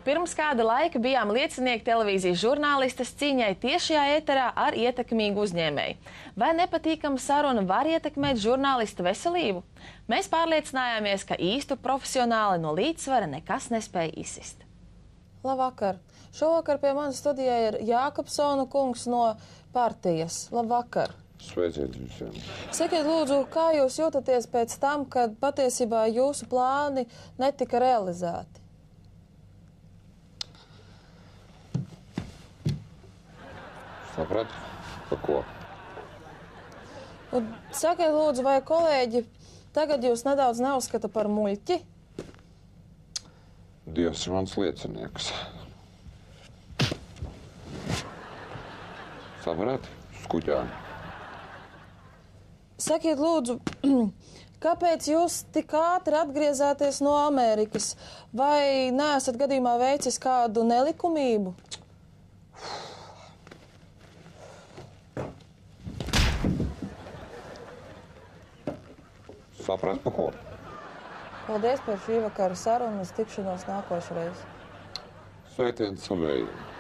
Pirms kāda laika bijām liecinieki televīzijas žurnālistes cīņai tiešajā ēterā ar ietekmīgu uzņēmēju. Vai nepatīkama saruna var ietekmēt žurnālista veselību? Mēs pārliecinājāmies, ka īstu profesionāli no līdzsvara nekas nespēja izsist. Labvakar! Šovakar pie manas studijā ir Jākapsona kungs no partijas. Labvakar! Sveiciet visiem! Sakiet, lūdzu, kā jūs jūtaties pēc tam, kad patiesībā jūsu plāni netika realizēti? Sapratu? Pa ko? Un sakiet, lūdzu, vai kolēģi tagad jūs nedaudz neuzskata par muļķi? Dievs ir mans liecinieks. Sapratu? Skuķāni. Sakiet, lūdzu, kāpēc jūs tik ātri atgriezāties no Amerikas? Vai neesat gadījumā veicis kādu nelikumību? Saprast, pa ko? Paldies par šī vakara sarunu, uz tikšanos nākošreiz. Sveiciens savējiem!